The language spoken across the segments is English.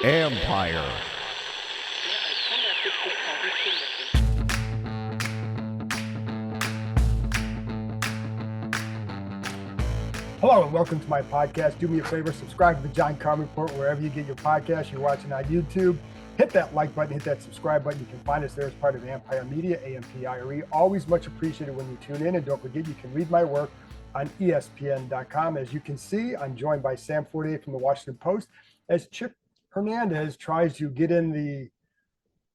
Empire. Hello and welcome to my podcast. Do me a favor, subscribe to the John Carmen Report wherever you get your podcast. You're watching on YouTube. Hit that like button, hit that subscribe button. You can find us there as part of Empire Media, AMPIRE. Always much appreciated when you tune in. And don't forget, you can read my work on ESPN.com. As you can see, I'm joined by Sam Fortier from the Washington Post as Chick Hernandez tries to get in the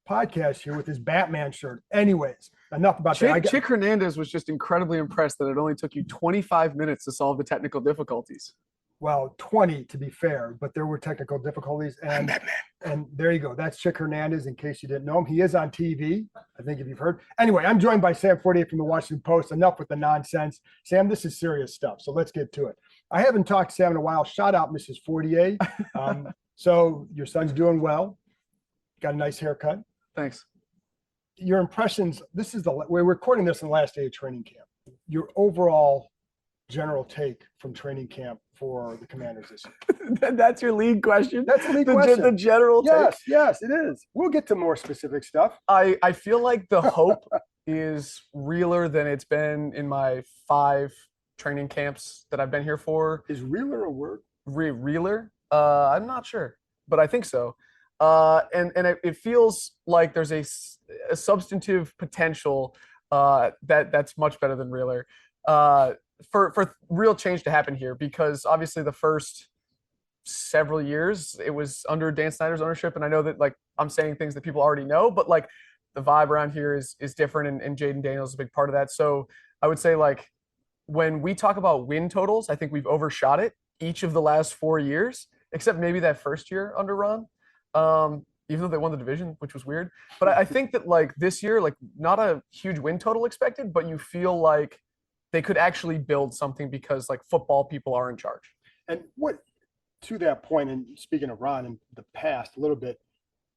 podcast here with his Batman shirt. Anyways, enough about that. Chick Hernandez was just incredibly impressed that it only took you 25 minutes to solve the technical difficulties. Well, 20 to be fair, but there were technical difficulties. And there you go. That's Chick Hernandez, in case you didn't know him. He is on TV, I think, if you've heard. Anyway, I'm joined by Sam Fortier from the Washington Post. Enough with the nonsense. Sam, this is serious stuff, so let's get to it. I haven't talked to Sam in a while. Shout out, Mrs. Fortier. So your son's doing well. Got a nice haircut. Thanks. Your impressions, we're recording this on the last day of training camp. Your overall general take from training camp for the Commanders this year. That's your league question? That's the league question. The general take? Yes, it is. We'll get to more specific stuff. I feel like the hope is realer than it's been in my 5 training camps that I've been here for. Is realer a word? Realer? I'm not sure, but I think so. And it feels like there's a substantive potential that's much better than realer for real change to happen here, because obviously the first several years it was under Dan Snyder's ownership, and I know that, like, I'm saying things that people already know, but like the vibe around here is different, and Jaden Daniels is a big part of that. So I would say, like, when we talk about win totals, I think we've overshot it each of the last 4 years, except maybe that first year under Ron. Even though they won the division, which was weird. But I think that, like, this year, like, not a huge win total expected, but you feel like they could actually build something because, like, football people are in charge. And what, to that point, and speaking of Ron in the past a little bit,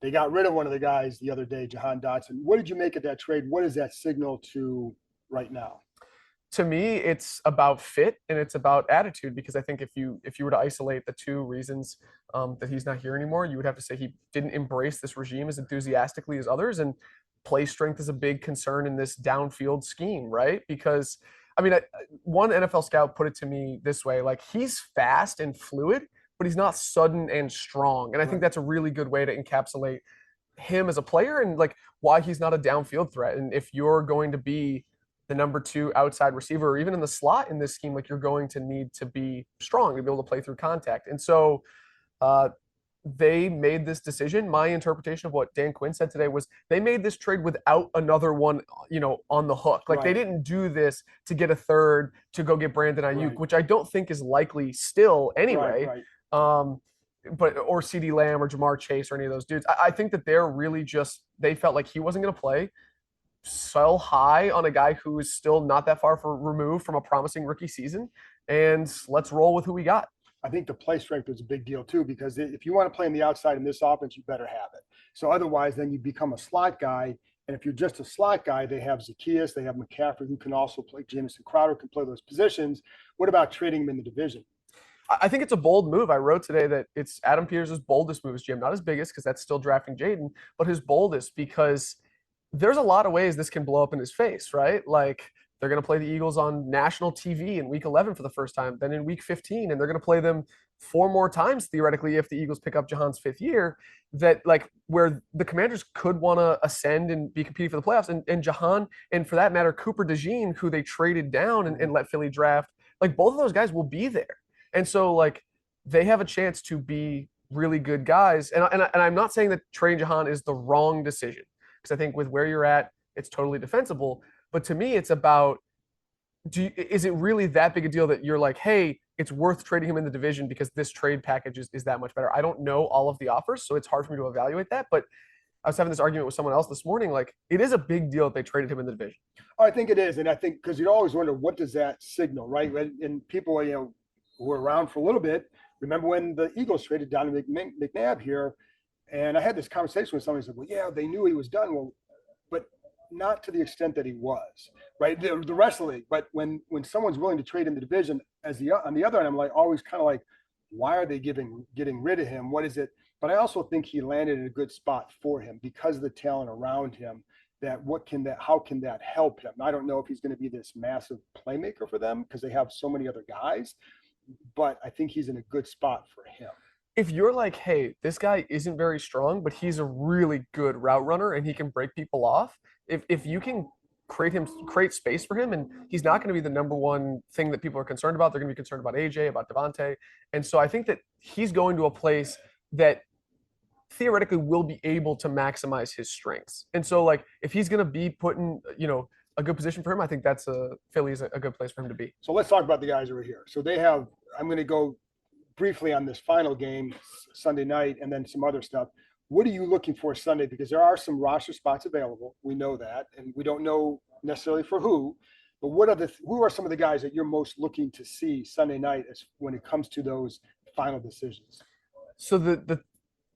they got rid of one of the guys the other day, Jahan Dotson. What did you make of that trade? What does that signal to right now? To me, it's about fit and it's about attitude, because I think if you were to isolate the 2 reasons that he's not here anymore, you would have to say he didn't embrace this regime as enthusiastically as others, and play strength is a big concern in this downfield scheme, right? Because, I mean, one NFL scout put it to me this way, like, he's fast and fluid, but he's not sudden and strong. And I think that's a really good way to encapsulate him as a player and, like, why he's not a downfield threat. And if you're going to be the number 2 outside receiver, or even in the slot in this scheme, like, you're going to need to be strong to be able to play through contact. And so they made this decision. My interpretation of what Dan Quinn said today was they made this trade without another one, on the hook. Like, They didn't do this to get a third to go get Brandon Ayuk, which I don't think is likely still anyway. But or CeeDee Lamb or Jamar Chase or any of those dudes. I think that they're really just, they felt like he wasn't going to play. Sell high on a guy who is still not that far removed from a promising rookie season, and let's roll with who we got. I think the play strength is a big deal too, because if you want to play on the outside in this offense, you better have it. So otherwise, then you become a slot guy. And if you're just a slot guy, they have Zacchaeus, they have McCaffrey, who can also play. Jamison Crowder can play those positions. What about trading him in the division? I think it's a bold move. I wrote today that it's Adam Peters' boldest move, Jim. Not his biggest, because that's still drafting Jaden, but his boldest, because there's a lot of ways this can blow up in his face, right? Like, they're going to play the Eagles on national TV in week 11 for the first time, then in week 15, and they're going to play them 4 more times, theoretically, if the Eagles pick up Jahan's 5th year, that, like, where the Commanders could want to ascend and be competing for the playoffs. And Jahan, and for that matter, Cooper DeJean, who they traded down and let Philly draft, like, both of those guys will be there. And so, like, they have a chance to be really good guys. And I'm not saying that trading Jahan is the wrong decision, because I think with where you're at, it's totally defensible. But to me, it's about, is it really that big a deal that you're like, hey, it's worth trading him in the division because this trade package is that much better? I don't know all of the offers, so it's hard for me to evaluate that. But I was having this argument with someone else this morning. Like, it is a big deal that they traded him in the division. Oh, I think it is. And I think, because you always wonder, what does that signal, right? And people, who were around for a little bit, remember when the Eagles traded down to McNabb here, and I had this conversation with somebody who said, well, yeah, they knew he was done. Well, but not to the extent that he was, right? The rest of the league. But when someone's willing to trade in the division, on the other end, I'm like always kind of like, Why are they getting rid of him? What is it? But I also think he landed in a good spot for him because of the talent around him. How can that help him? I don't know if he's going to be this massive playmaker for them because they have so many other guys, but I think he's in a good spot for him. If you're like, hey, this guy isn't very strong, but he's a really good route runner and he can break people off, if you can create space for him, and he's not going to be the number one thing that people are concerned about. They're going to be concerned about AJ, about Devontae. And so I think that he's going to a place that theoretically will be able to maximize his strengths. And so like if he's going to be put in, a good position for him, I think that's Philly is a good place for him to be. So let's talk about the guys over here. So I'm going to go briefly on this final game Sunday night and then some other stuff. What are you looking for Sunday? Because there are some roster spots available. We know that, and we don't know necessarily for who, but who are some of the guys that you're most looking to see Sunday night when it comes to those final decisions? So the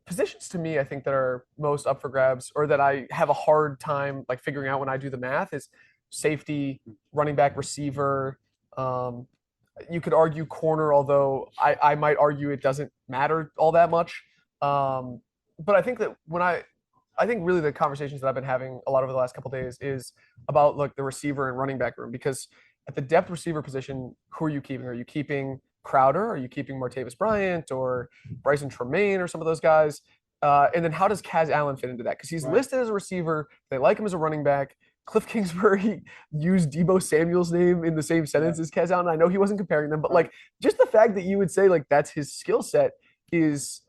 positions to me, I think that are most up for grabs, or that I have a hard time like figuring out when I do the math, is safety, running back, receiver. You could argue corner, although I might argue it doesn't matter all that much. But I think that I think really the conversations that I've been having a lot over the last couple of days is about like the receiver and running back room, because at the depth receiver position, who are you keeping? Are you keeping Crowder? Are you keeping Martavis Bryant or Bryson Tremaine or some of those guys? And then how does Kaz Allen fit into that? Because he's listed as a receiver. They like him as a running back. Cliff Kingsbury used Deebo Samuel's name in the same sentence as Kaz Allen. I know he wasn't comparing them, but like just the fact that you would say like that's his skill set is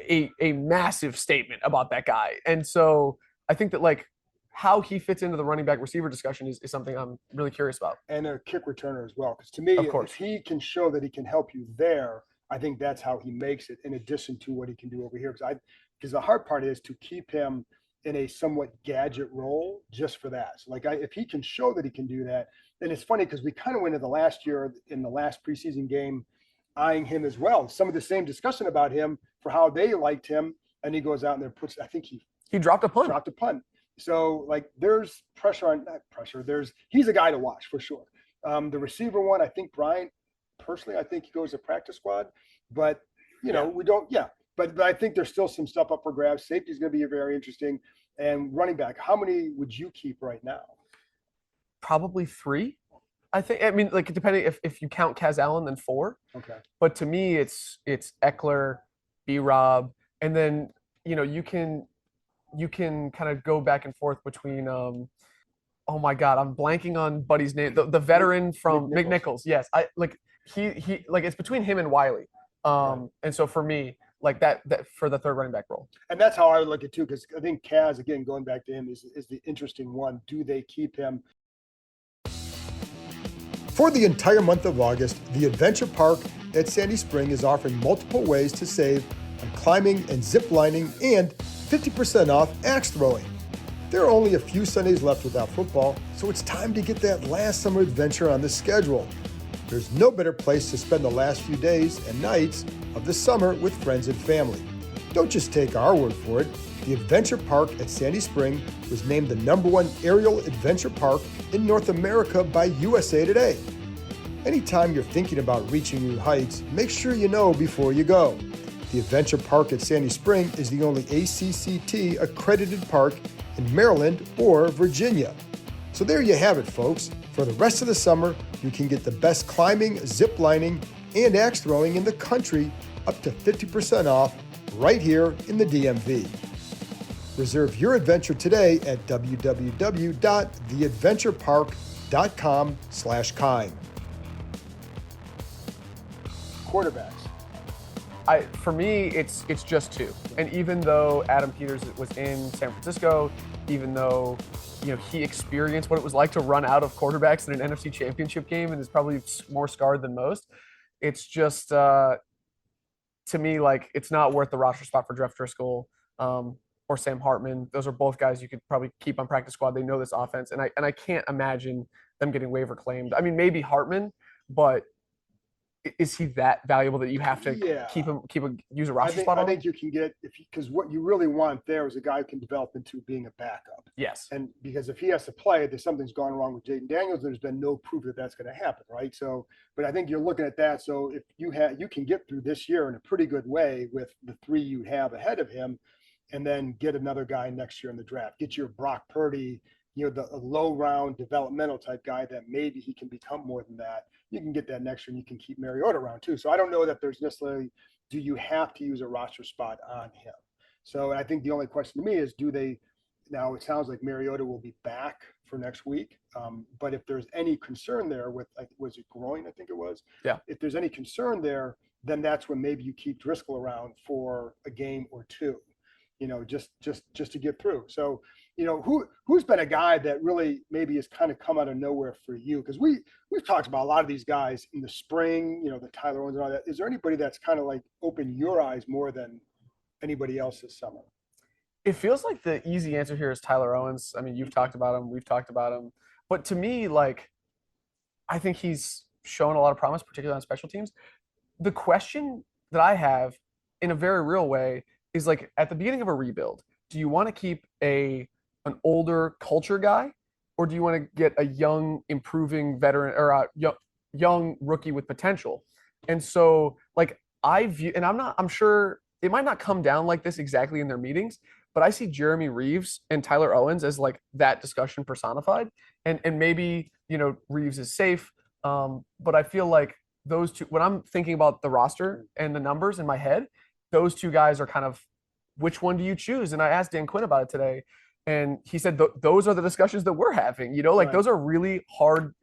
a massive statement about that guy. And so I think that like how he fits into the running back receiver discussion is something I'm really curious about. And a kick returner as well. Because to me, if he can show that he can help you there, I think that's how he makes it in addition to what he can do over here. Because the hard part is to keep him in a somewhat gadget role just for that. So like if he can show that he can do that, then it's funny because we kind of went into the last year in the last preseason game eyeing him as well. Some of the same discussion about him for how they liked him. And he goes out and there I think he dropped a punt. So like there's he's a guy to watch for sure. The receiver one, I think Bryant, personally, I think he goes to practice squad, but we don't, but I think there's still some stuff up for grabs. Safety is going to be very interesting. And running back, how many would you keep right now? Probably 3. I think, I mean, like depending if you count Kaz Allen, then 4. Okay. But to me, it's Eckler, B-Rob, and then, you can kind of go back and forth between oh my God, I'm blanking on Buddy's name. The veteran from McNichols. Yes. I like he like it's between him and Wiley. And so for me, like that for the third running back role. And that's how I would look at it too, because I think Kaz, again, going back to him is the interesting one. Do they keep him? For the entire month of August, the Adventure Park at Sandy Spring is offering multiple ways to save on climbing and zip lining and 50% off axe throwing. There are only a few Sundays left without football, so it's time to get that last summer adventure on the schedule. There's no better place to spend the last few days and nights of the summer with friends and family. Don't just take our word for it. The Adventure Park at Sandy Spring was named the #1 aerial adventure park in North America by USA Today. Anytime you're thinking about reaching new heights, make sure you know before you go. The Adventure Park at Sandy Spring is the only ACCT accredited park in Maryland or Virginia. So there you have it, folks. For the rest of the summer, you can get the best climbing, zip lining, and axe throwing in the country up to 50% off right here in the DMV. Reserve your adventure today at www.theadventurepark.com/Kime. Quarterbacks. For me, it's just 2. And even though Adam Peters was in San Francisco, even though he experienced what it was like to run out of quarterbacks in an NFC Championship game and is probably more scarred than most, it's just to me like it's not worth the roster spot for Jeff Driscoll or Sam Hartman. Those are both guys you could probably keep on practice squad. They know this offense, and I can't imagine them getting waiver claimed. I mean, maybe Hartman, but is he that valuable that you have to Yeah. use a roster spot I on him? think you can get because what you really want there is a guy who can develop into being a backup. Yes. And because if he has to play, there's something's gone wrong with Jaden Daniels. There's been no proof that that's going to happen, right? So, but I think you're looking at that. So if you can get through this year in a pretty good way with the three you have ahead of him, and then get another guy next year in the draft. Get your Brock Purdy, the low round developmental type guy that maybe he can become more than that. You can get that next year, and you can keep Mariota around too. So I don't know that there's necessarily do you have to use a roster spot on him. So I think the only question to me is do they now it sounds like Mariota will be back for next week. But if there's any concern there with like was it groin, I think it was. Yeah. If there's any concern there, then that's when maybe you keep Driscoll around for a game or two, just to get through. So, who's been a guy that really maybe has kind of come out of nowhere for you? Because we've talked about a lot of these guys in the spring, the Tyler Owens and all that. Is there anybody that's kind of like opened your eyes more than anybody else this summer? It feels like the easy answer here is Tyler Owens. I mean, you've talked about him, we've talked about him, but to me, like, I think he's shown a lot of promise, particularly on special teams. The question that I have, in a very real way, is like at the beginning of a rebuild, do you want to keep an older culture guy, or do you want to get a young, improving veteran or a young rookie with potential? And so, like, I view, and I'm sure it might not come down like this exactly in their meetings, but I see Jeremy Reeves and Tyler Owens as like that discussion personified. And maybe, Reeves is safe. But I feel like those two, when I'm thinking about the roster and the numbers in my head, those two guys are kind of which one do you choose? And I asked Dan Quinn about it today, and he said those are the discussions that we're having. Like Right. those are really hard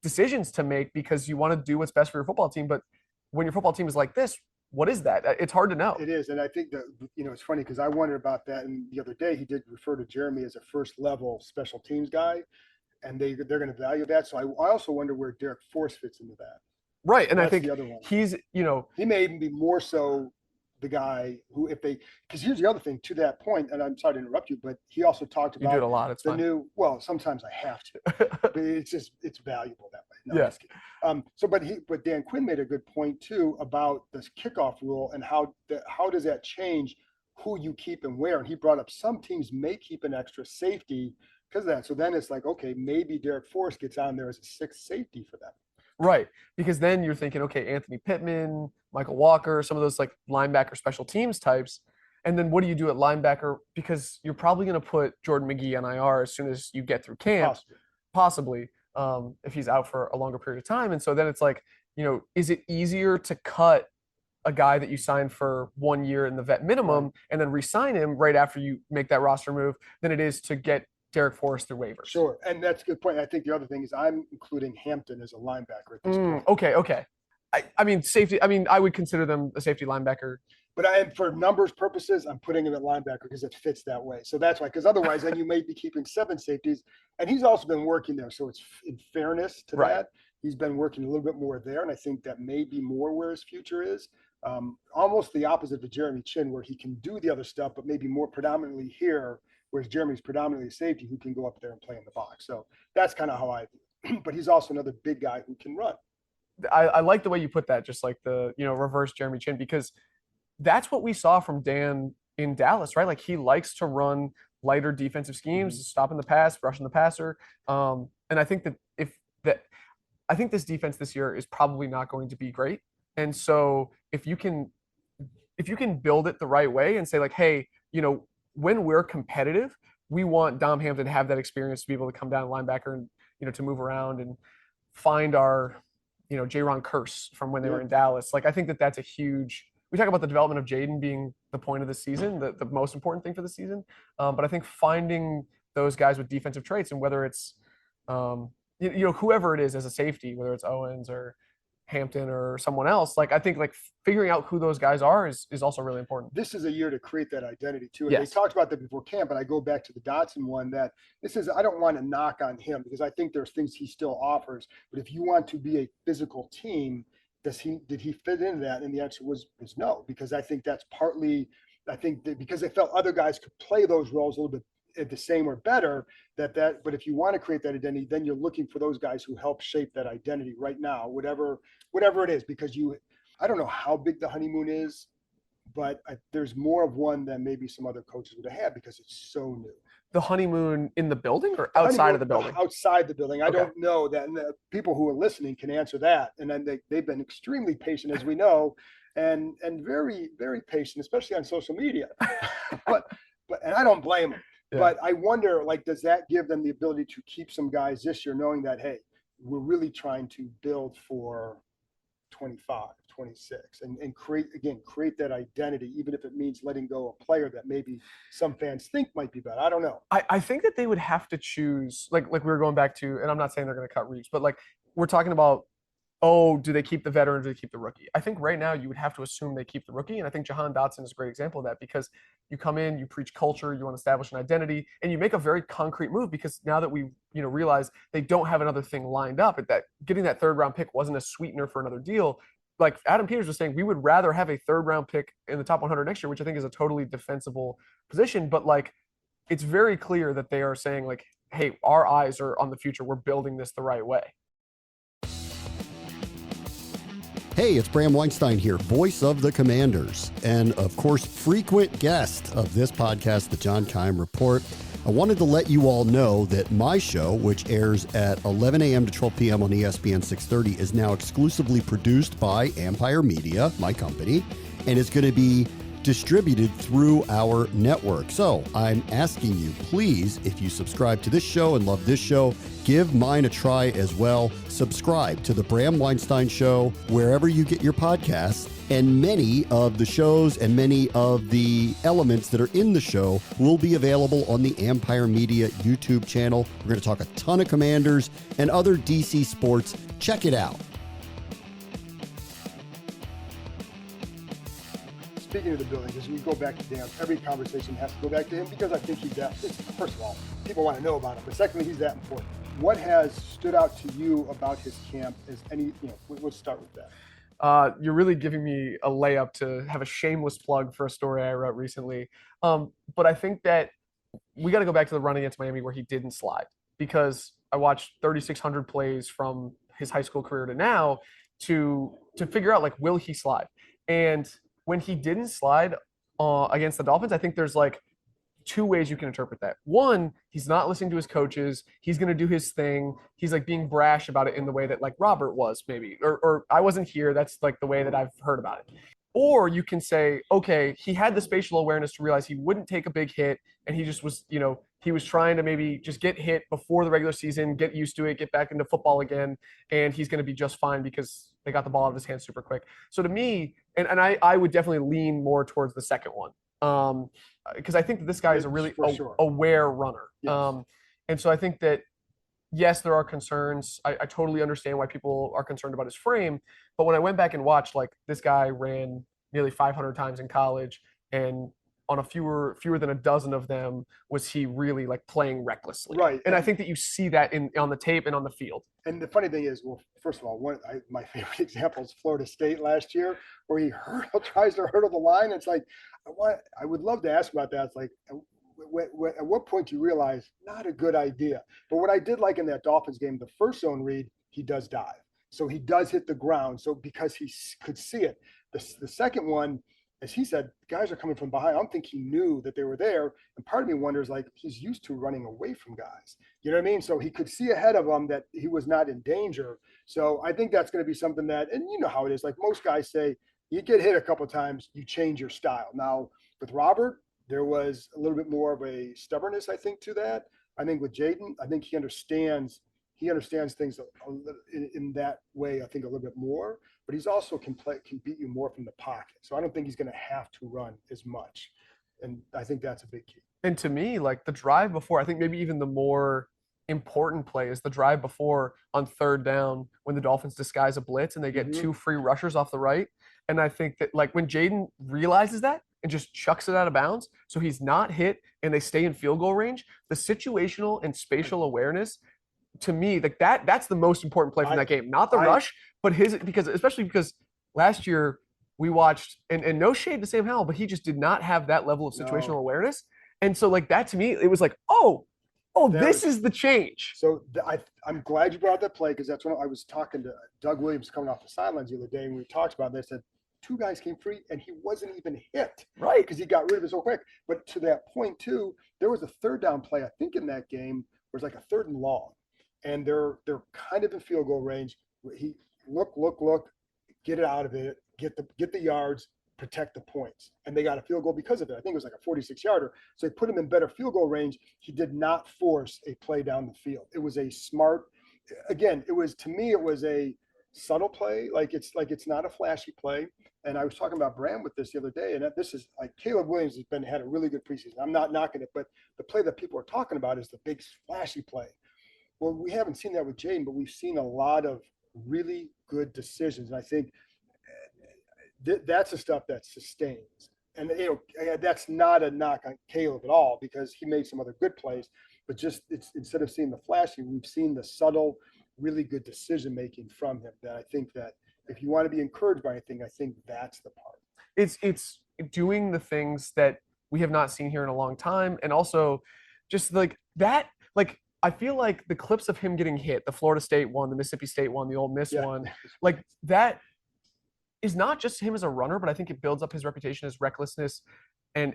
decisions to make because you want to do what's best for your football team. But when your football team is like this, what is that? It's hard to know. It is, and I think that it's funny because I wondered about that. And the other day, he did refer to Jeremy as a first level special teams guy, and they're going to value that. So I also wonder where Derek Force fits into that. Right. And I That's think the other one. he's, He may even be more so the guy who, because here's the other thing to that point, and I'm sorry to interrupt you, but he also talked you do it a about lot. It's the fine. well, sometimes I have to, but it's valuable that way. No, I'm Yeah. just kidding. But Dan Quinn made a good point too about this kickoff rule and how does that change who you keep and where. And he brought up some teams may keep an extra safety because of that. So then it's like, okay, maybe Derek Force gets on there as a sixth safety for them. Right. Because then you're thinking, okay, Anthony Pittman, Michael Walker, some of those like linebacker special teams types. And then what do you do at linebacker? Because you're probably going to put Jordan McGee on IR as soon as you get through camp, possibly, if he's out for a longer period of time. And so then it's like, is it easier to cut a guy that you signed for 1 year in the vet minimum and then re-sign him right after you make that roster move than it is to get Derek Forrest through waivers? Sure, and that's a good point. I think the other thing is I'm including Hampton as a linebacker at this point. Okay. I mean, safety. I mean, I would consider them a safety linebacker. But for numbers purposes, I'm putting him at linebacker because it fits that way. So that's why, because otherwise, then you may be keeping 7 safeties. And he's also been working there. So it's in fairness to that, he's been working a little bit more there. And I think that may be more where his future is. Almost the opposite of Jeremy Chin, where he can do the other stuff, but maybe more predominantly here, whereas Jeremy's predominantly a safety who can go up there and play in the box. So that's kind of how I do. But he's also another big guy who can run. I like the way you put that, just like the, reverse Jeremy Chin, because that's what we saw from Dan in Dallas, right? Like he likes to run lighter defensive schemes, stopping the pass, rushing the passer. And I think I think this defense this year is probably not going to be great. And so if you can build it the right way and say like, hey, when we're competitive, we want Dom Hampton to have that experience to be able to come down linebacker and, to move around and find our, J-Ron Curse from when they were in Dallas. Like, I think that's a huge, we talk about the development of Jaden being the point of the season, the most important thing for the season. But I think finding those guys with defensive traits, and whether it's, whoever it is as a safety, whether it's Owens or Hampton or someone else, like I think like figuring out who those guys are is also really important. This is a year to create that identity too. And they talked about that before camp, but I go back to the Dotson one that I don't want to knock on him because I think there's things he still offers. But if you want to be a physical team, did he fit into that? And the answer was no, because I think that's partly, because they felt other guys could play those roles a little bit the same or better. But if you want to create that identity, then you're looking for those guys who help shape that identity right now, whatever it is, because I don't know how big the honeymoon is, but there's more of one than maybe some other coaches would have had because it's so new. The honeymoon in the building or outside of the building? Outside the building. I don't know that. And the people who are listening can answer that. And then they've been extremely patient, as we know, and very, very patient, especially on social media. but and I don't blame them. Yeah. But I wonder, like, does that give them the ability to keep some guys this year, knowing that, hey, we're really trying to build for 25, 26 and create that identity, even if it means letting go a player that maybe some fans think might be better. I don't know. I think that they would have to choose, like we were going back to, and I'm not saying they're going to cut Reeves, but like we're talking about, do they keep the veteran or do they keep the rookie? I think right now you would have to assume they keep the rookie. And I think Jahan Dotson is a great example of that because you come in, you preach culture, you want to establish an identity, and you make a very concrete move because now that we realize they don't have another thing lined up, that getting that third round pick wasn't a sweetener for another deal. Like Adam Peters was saying, we would rather have a third round pick in the top 100 next year, which I think is a totally defensible position. But like, it's very clear that they are saying like, hey, our eyes are on the future. We're building this the right way. Hey, it's Bram Weinstein here, voice of the Commanders, and of course, frequent guest of this podcast, the John Keim Report. I wanted to let you all know that my show, which airs at 11 a.m. to 12 p.m. on ESPN 630, is now exclusively produced by Empire Media, my company, and is going to be distributed through our network. So I'm asking you, please, if you subscribe to this show and love this show, give mine a try as well. Subscribe to the Bram Weinstein Show wherever you get your podcasts, and many of the shows and many of the elements that are in the show will be available on the Empire Media YouTube channel. We're going to talk a ton of Commanders and other DC sports. Check it out. Speaking of the building, as we go back to Dan, every conversation has to go back to him because I think he's that. First of all, people want to know about him, but secondly, he's that important. What has stood out to you about his camp? Let's start with that. You're really giving me a layup to have a shameless plug for a story I wrote recently. But I think that we got to go back to the run against Miami where he didn't slide, because I watched 3,600 plays from his high school career to now to figure out, like, will he slide? And when he didn't slide against the Dolphins, I think there's like two ways you can interpret that. One, he's not listening to his coaches. He's going to do his thing. He's like being brash about it in the way that like Robert was maybe, or I wasn't here. That's like the way that I've heard about it. Or you can say, okay, he had the spatial awareness to realize he wouldn't take a big hit. And he just was, he was trying to maybe just get hit before the regular season, get used to it, get back into football again. And he's going to be just fine because they got the ball out of his hands super quick. So to me, and I would definitely lean more towards the second one. Because I think that this guy is a really aware runner. Yes. And so I think that, yes, there are concerns. I totally understand why people are concerned about his frame. But when I went back and watched, like, this guy ran nearly 500 times in college, and on a fewer than a dozen of them was he really like playing recklessly. Right. And I think that you see that on the tape and on the field. And the funny thing is, well, first of all, my favorite example is Florida State last year, where he tries to hurdle the line. It's like, I would love to ask about that. It's like, at what point do you realize not a good idea? But what I did like in that Dolphins game, the first zone read, he does dive. So he does hit the ground. So because he could see it. The second one, as he said, guys are coming from behind. I don't think he knew that they were there. And part of me wonders, like, he's used to running away from guys. You know what I mean? So he could see ahead of him that he was not in danger. So I think that's going to be something that, and you know how it is, like most guys say, you get hit a couple of times, you change your style. Now, with Robert, there was a little bit more of a stubbornness, I think, to that. I think with Jaden, I think he understands things in that way, I think, a little bit more. But he's also can beat you more from the pocket. So I don't think he's going to have to run as much. And I think that's a big key. And to me, like, the drive before, I think maybe even the more important play is the drive before on third down when the Dolphins disguise a blitz and they get two free rushers off the right. And I think that, like, when Jaden realizes that and just chucks it out of bounds, so he's not hit and they stay in field goal range, the situational and spatial awareness, to me, like, that's the most important play from that game. Not the rush, but especially because last year we watched, and no shade to Sam Howell, but he just did not have that level of situational awareness. And so like that to me, it was like, this is the change. So I'm glad you brought that play, because that's when I was talking to Doug Williams coming off the sidelines the other day, and we talked about this. That two guys came free, and he wasn't even hit, Right? Because he got rid of it so quick. But to that point too, there was a third down play, I think, in that game, where it was like a 3rd and long, and they're kind of in field goal range. He look, get it out of it, get the yards, protect the points. And they got a field goal because of it. I think it was like a 46-yarder. So they put him in better field goal range. He did not force a play down the field. It was a smart, again, it was, to me, it was a subtle play. It's not a flashy play. And I was talking about Bram with this the other day, and this is like, Caleb Williams had a really good preseason. I'm not knocking it, but the play that people are talking about is the big flashy play. Well, we haven't seen that with Jaden, but we've seen a lot of really good decisions. And I think that's the stuff that sustains. And that's not a knock on Caleb at all, because he made some other good plays. But just instead of seeing the flashy, we've seen the subtle, really good decision making from him. That I think that if you want to be encouraged by anything, I think that's the part. It's doing the things that we have not seen here in a long time, and also just like that. Like I feel like the clips of him getting hit, the Florida State one, the Mississippi State one, the Ole Miss one, like that is not just him as a runner, but I think it builds up his reputation as recklessness and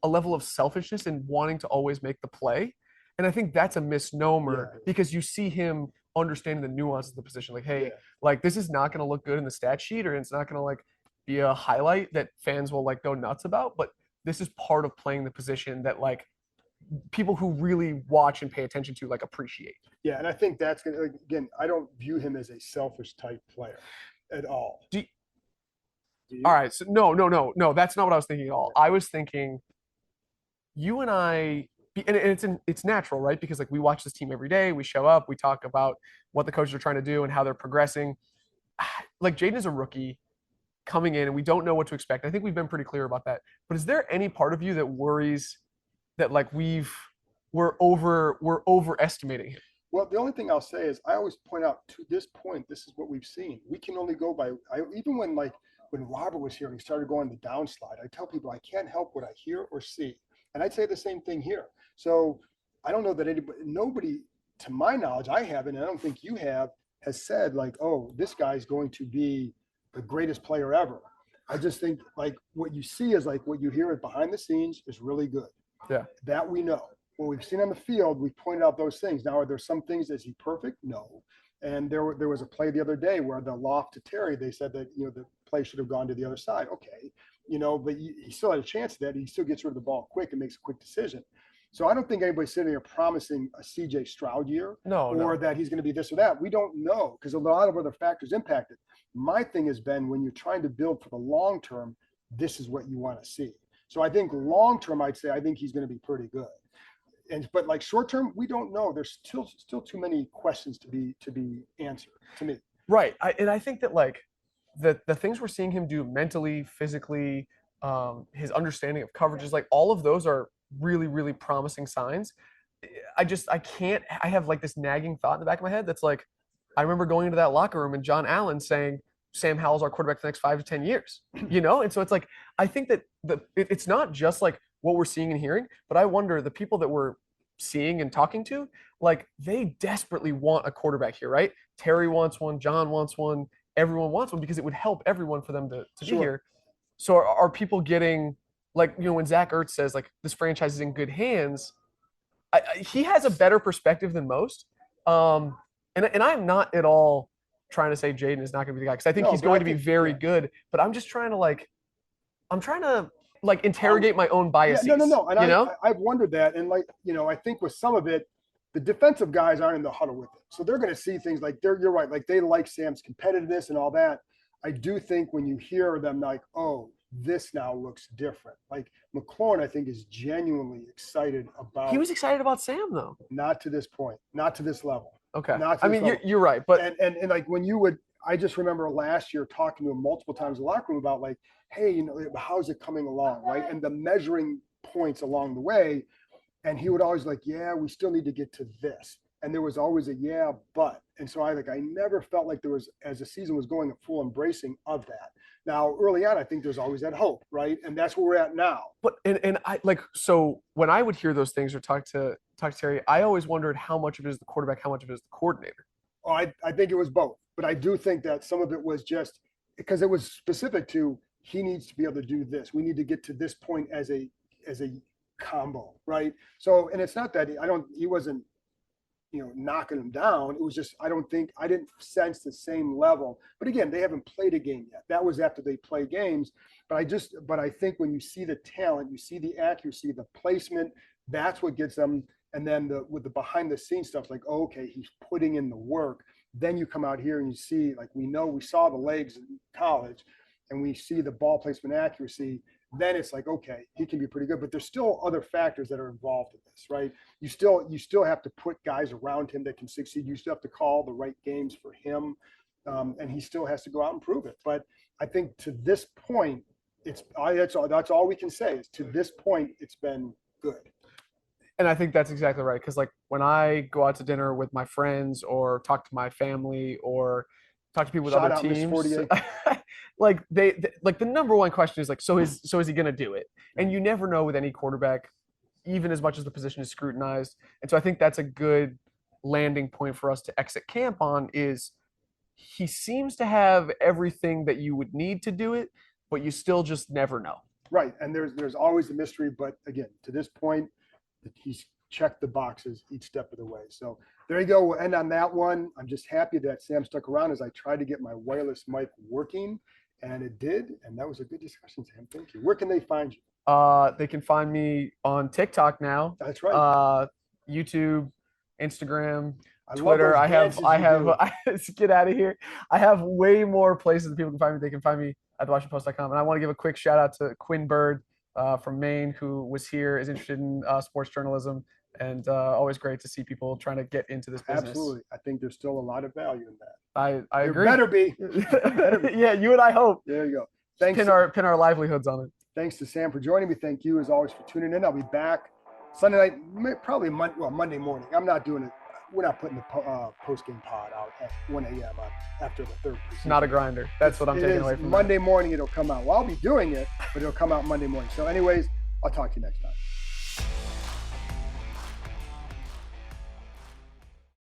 a level of selfishness and wanting to always make the play. And I think that's a misnomer because you see him understanding the nuance of the position. Like, hey, like this is not going to look good in the stat sheet, or it's not going to like be a highlight that fans will like go nuts about. But this is part of playing the position that like people who really watch and pay attention to like appreciate. Yeah, and I think that's going to, again, I don't view him as a selfish type player at all. All right. So no, that's not what I was thinking at all. I was thinking you and I, and it's natural, right? Because like we watch this team every day, we show up, we talk about what the coaches are trying to do and how they're progressing. Like Jaden is a rookie coming in and we don't know what to expect. I think we've been pretty clear about that. But is there any part of you that worries that like we're overestimating him? Well, the only thing I'll say is I always point out, to this point, this is what we've seen. We can only go by, even when Robert was here and he started going the downslide, I tell people I can't help what I hear or see. And I'd say the same thing here. So I don't know that nobody, to my knowledge, I haven't, and I don't think you have, has said like, oh, this guy's going to be the greatest player ever. I just think like what you see is like what you hear behind the scenes is really good. Yeah. That we know. What we've seen on the field, we've pointed out those things. Now, are there some things, is he perfect? No. And there was a play the other day where the loft to Terry, they said that, the play should have gone to the other side. Okay. But he still had a chance at that. He still gets rid of the ball quick and makes a quick decision. So I don't think anybody's sitting here promising a CJ Stroud year or that he's going to be this or that. We don't know because a lot of other factors impact it. My thing has been when you're trying to build for the long term, this is what you want to see. So I think long term, I'd say I think he's going to be pretty good. But like short term, we don't know. There's still too many questions to be answered to me. Right. I think that like the things we're seeing him do mentally, physically, his understanding of coverages, like all of those are really, really promising signs. I have like this nagging thought in the back of my head that's like, I remember going into that locker room and John Allen saying, Sam Howell's our quarterback for the next 5 to 10 years, And so it's like, I think that it's not just like what we're seeing and hearing, but I wonder the people that we're seeing and talking to, like they desperately want a quarterback here, right? Terry wants one, John wants one, everyone wants one because it would help everyone for them to be here. So are people getting like, when Zach Ertz says like this franchise is in good hands, he has a better perspective than most. And I'm not at all trying to say Jaden is not going to be the guy because I think he's going to be very good, but I'm just trying to interrogate my own biases. No. And I've wondered that. And I think with some of it, the defensive guys aren't in the huddle with it. So they're going to see things like you're right. Like they like Sam's competitiveness and all that. I do think when you hear them like, oh, this now looks different. Like McLaurin, I think is genuinely excited about. He was excited about Sam though. Not to this point, not to this level. Okay. You're right. But and like when you would, I just remember last year talking to him multiple times in the locker room about like, hey, how's it coming along, right? And the measuring points along the way. And he would always like, yeah, we still need to get to this. And there was always a yeah, but. And so I never felt like there was, as the season was going, a full embracing of that. Now, early on, I think there's always that hope, right? And that's where we're at now. But and I like, so when I would hear those things or talk to Terry, I always wondered how much of it is the quarterback, how much of it is the coordinator. Oh, I think it was both, but I do think that some of it was just because it was specific to he needs to be able to do this. We need to get to this point as a combo, right? So, and it's not that he wasn't, knocking him down. It was just I didn't sense the same level. But again, they haven't played a game yet. That was after they play games. But I think when you see the talent, you see the accuracy, the placement, that's what gets them. And then with the behind the scenes stuff, like, oh, okay, he's putting in the work. Then you come out here and you see, like, we saw the legs in college, and we see the ball placement accuracy. Then it's like, okay, he can be pretty good. But there's still other factors that are involved in this, right? You still have to put guys around him that can succeed. You still have to call the right games for him, and he still has to go out and prove it. But I think to this point, that's all we can say is to this point, it's been good. And I think that's exactly right. Because like when I go out to dinner with my friends or talk to my family or talk to people with other teams, like they like the number one question is like, so is he going to do it? And you never know with any quarterback, even as much as the position is scrutinized. And so I think that's a good landing point for us to exit camp on is he seems to have everything that you would need to do it, but you still just never know. Right. And there's always a mystery. But again, to this point, he's checked the boxes each step of the way. So there you go. We'll end on that one. I'm just happy that Sam stuck around as I tried to get my wireless mic working, and it did. And that was a good discussion, Sam. Thank you. Where can they find you? They can find me on TikTok now. That's right. YouTube, Instagram, Twitter. I have get out of here. I have way more places that people can find me. They can find me at thewashingtonpost.com. And I want to give a quick shout out to Quinn Bird from Maine, who was here, is interested in sports journalism, and always great to see people trying to get into this business. Absolutely. I think there's still a lot of value in that. I agree. Better be. Better be. Yeah, you and I hope. There you go. Thanks. Pin our livelihoods on it. Thanks to Sam for joining me. Thank you, as always, for tuning in. I'll be back Sunday night, probably Monday morning. I'm not doing it. We're not putting the post-game pod out at 1 a.m. after the third preseason. Not a grinder. That's what I'm taking away from Monday morning it'll come out. Well, I'll be doing it, but it'll come out Monday morning. So anyways, I'll talk to you next time.